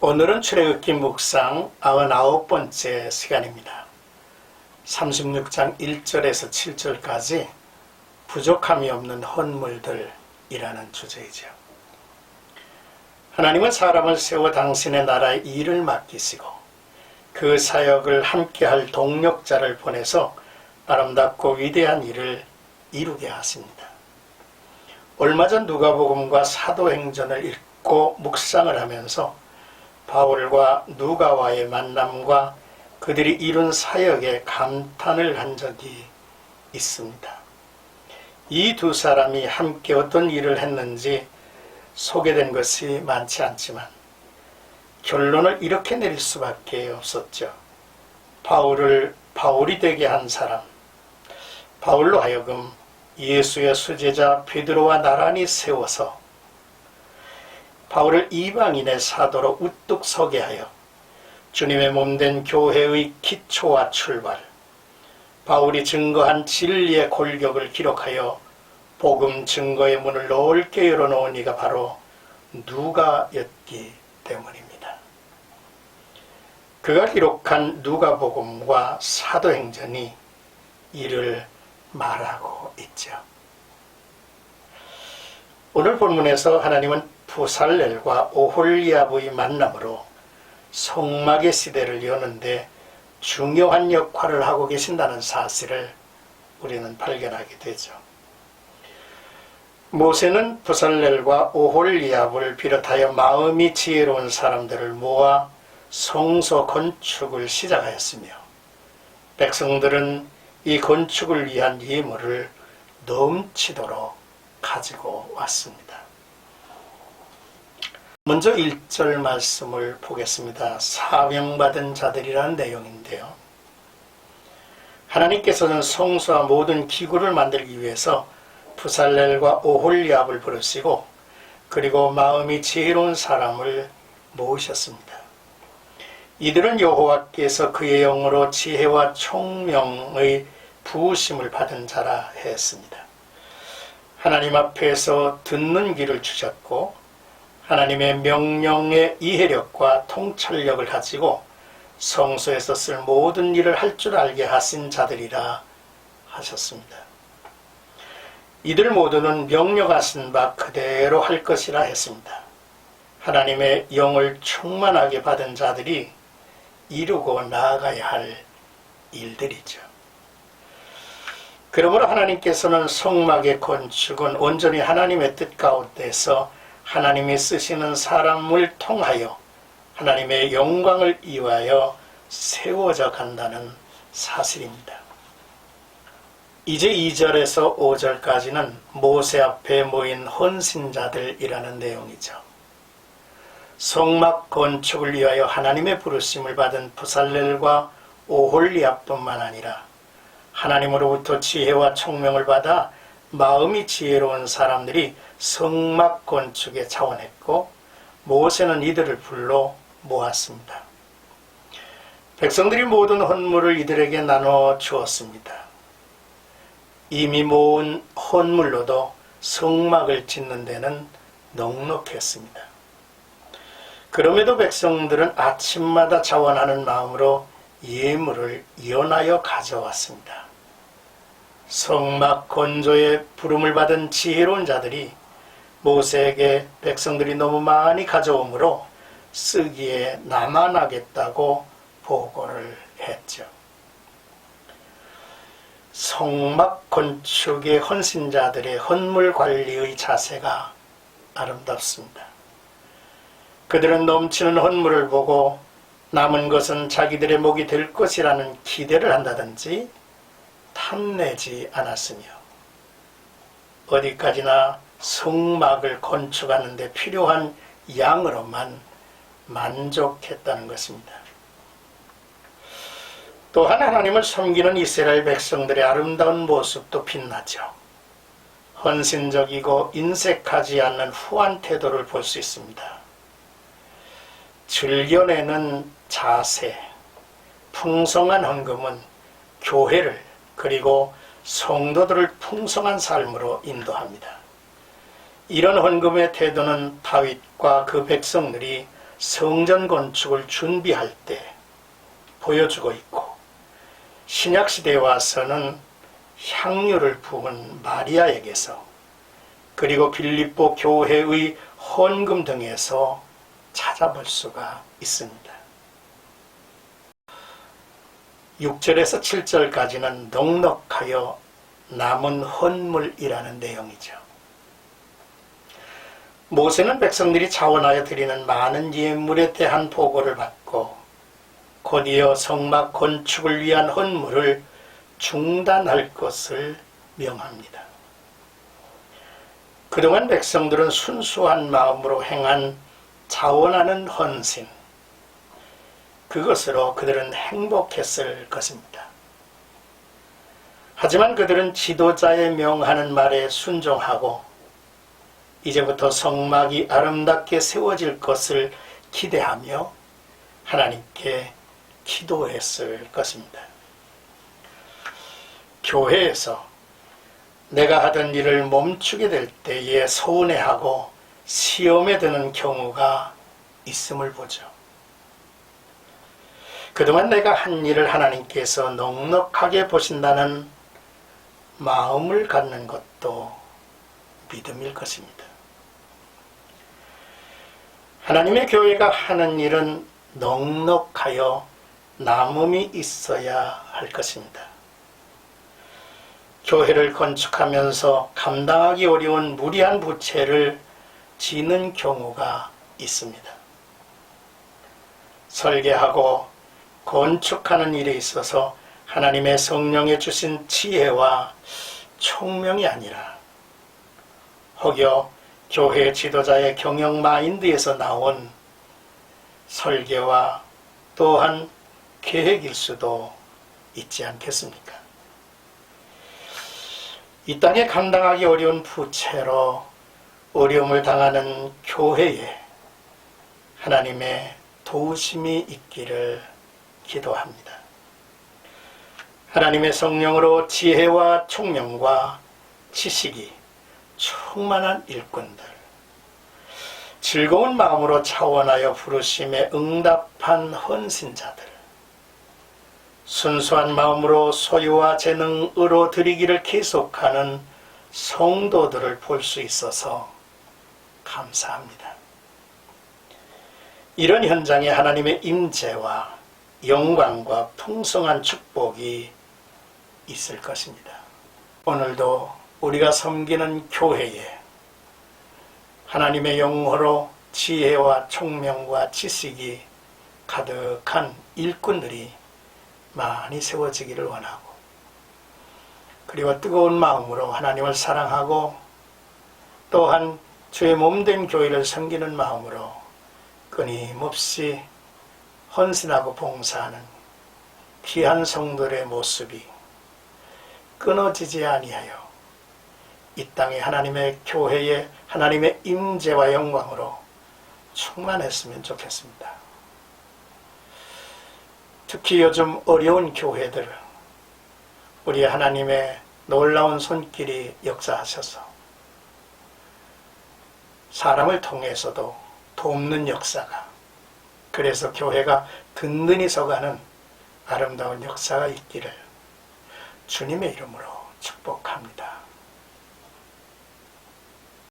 오늘은 출애굽기 묵상 99번째 시간입니다. 36장 1절에서 7절까지 부족함이 없는 헌물들이라는 주제이죠. 하나님은 사람을 세워 당신의 나라의 일을 맡기시고 그 사역을 함께할 동력자를 보내서 아름답고 위대한 일을 이루게 하십니다. 얼마 전 누가복음과 사도행전을 읽고 묵상을 하면서 바울과 누가와의 만남과 그들이 이룬 사역에 감탄을 한 적이 있습니다. 이 두 사람이 함께 어떤 일을 했는지 소개된 것이 많지 않지만 결론을 이렇게 내릴 수밖에 없었죠. 바울을 바울이 되게 한 사람, 바울로 하여금 예수의 수제자 베드로와 나란히 세워서 바울을 이방인의 사도로 우뚝 서게 하여 주님의 몸된 교회의 기초와 출발, 바울이 증거한 진리의 골격을 기록하여 복음 증거의 문을 넓게 열어놓은 이가 바로 누가였기 때문입니다. 그가 기록한 누가복음과 사도행전이 이를 말하고 있죠. 오늘 본문에서 하나님은 부살렐과 오홀리압의 만남으로 성막의 시대를 여는데 중요한 역할을 하고 계신다는 사실을 우리는 발견하게 되죠. 모세는 부살렐과 오홀리압을 비롯하여 마음이 지혜로운 사람들을 모아 성소 건축을 시작하였으며 백성들은 이 건축을 위한 예물을 넘치도록 가지고 왔습니다. 먼저 1절 말씀을 보겠습니다. 사명받은 자들이라는 내용인데요. 하나님께서는 성소와 모든 기구를 만들기 위해서 부살렐과 오홀리압을 부르시고 그리고 마음이 지혜로운 사람을 모으셨습니다. 이들은 여호와께서 그의 영으로 지혜와 총명의 부으심을 받은 자라 했습니다. 하나님 앞에서 듣는 귀를 주셨고 하나님의 명령의 이해력과 통찰력을 가지고 성소에서 쓸 모든 일을 할 줄 알게 하신 자들이라 하셨습니다. 이들 모두는 명령하신 바 그대로 할 것이라 했습니다. 하나님의 영을 충만하게 받은 자들이 이루고 나아가야 할 일들이죠. 그러므로 하나님께서는 성막의 건축은 온전히 하나님의 뜻 가운데서 하나님이 쓰시는 사람을 통하여 하나님의 영광을 이루어 세워져 간다는 사실입니다. 이제 2절에서 5절까지는 모세 앞에 모인 헌신자들이라는 내용이죠. 성막 건축을 위하여 하나님의 부르심을 받은 부살렐과 오홀리압뿐만 아니라 하나님으로부터 지혜와 총명을 받아 마음이 지혜로운 사람들이 성막 건축에 자원했고 모세는 이들을 불러 모았습니다. 백성들이 모든 헌물을 이들에게 나눠 주었습니다. 이미 모은 헌물로도 성막을 짓는 데는 넉넉했습니다. 그럼에도 백성들은 아침마다 자원하는 마음으로 예물을 연하여 가져왔습니다. 성막 건조에 부름을 받은 지혜로운 자들이 모세에게 백성들이 너무 많이 가져오므로 쓰기에 남아나겠다고 보고를 했죠. 성막 건축의 헌신자들의 헌물 관리의 자세가 아름답습니다. 그들은 넘치는 헌물을 보고 남은 것은 자기들의 목이 될 것이라는 기대를 한다든지 탐내지 않았으며 어디까지나 성막을 건축하는 데 필요한 양으로만 만족했다는 것입니다. 또한 하나님을 섬기는 이스라엘 백성들의 아름다운 모습도 빛나죠. 헌신적이고 인색하지 않는 후한 태도를 볼 수 있습니다. 즐겨내는 자세, 풍성한 헌금은 교회를 그리고 성도들을 풍성한 삶으로 인도합니다. 이런 헌금의 태도는 다윗과 그 백성들이 성전 건축을 준비할 때 보여주고 있고, 신약시대에 와서는 향유를 부은 마리아에게서, 그리고 빌립보 교회의 헌금 등에서 찾아볼 수가 있습니다. 6절에서 7절까지는 넉넉하여 남은 헌물이라는 내용이죠. 모세는 백성들이 자원하여 드리는 많은 예물에 대한 보고를 받고 곧이어 성막 건축을 위한 헌물을 중단할 것을 명합니다. 그동안 백성들은 순수한 마음으로 행한 자원하는 헌신, 그것으로 그들은 행복했을 것입니다. 하지만 그들은 지도자의 명하는 말에 순종하고 이제부터 성막이 아름답게 세워질 것을 기대하며 하나님께 기도했을 것입니다. 교회에서 내가 하던 일을 멈추게 될 때에 서운해하고 시험에 드는 경우가 있음을 보죠. 그동안 내가 한 일을 하나님께서 넉넉하게 보신다는 마음을 갖는 것도 믿음일 것입니다. 하나님의 교회가 하는 일은 넉넉하여 남음이 있어야 할 것입니다. 교회를 건축하면서 감당하기 어려운 무리한 부채를 지는 경우가 있습니다. 설계하고 건축하는 일에 있어서 하나님의 성령에 주신 지혜와 총명이 아니라 혹여 교회 지도자의 경영 마인드에서 나온 설계와 또한 계획일 수도 있지 않겠습니까? 이 땅에 감당하기 어려운 부채로 어려움을 당하는 교회에 하나님의 도우심이 있기를 기도합니다. 하나님의 성령으로 지혜와 총명과 지식이 충만한 일꾼들, 즐거운 마음으로 차원하여 부르심에 응답한 헌신자들, 순수한 마음으로 소유와 재능으로 드리기를 계속하는 성도들을 볼 수 있어서 감사합니다. 이런 현장에 하나님의 임재와 영광과 풍성한 축복이 있을 것입니다. 오늘도 우리가 섬기는 교회에 하나님의 영으로 지혜와 총명과 지식이 가득한 일꾼들이 많이 세워지기를 원하고, 그리고 뜨거운 마음으로 하나님을 사랑하고 또한 주의 몸된 교회를 섬기는 마음으로 끊임없이 헌신하고 봉사하는 귀한 성도들의 모습이 끊어지지 아니하여 이 땅에 하나님의 교회에 하나님의 임재와 영광으로 충만했으면 좋겠습니다. 특히 요즘 어려운 교회들, 우리 하나님의 놀라운 손길이 역사하셔서 사람을 통해서도 돕는 역사가, 그래서 교회가 든든히 서가는 아름다운 역사가 있기를 주님의 이름으로 축복합니다.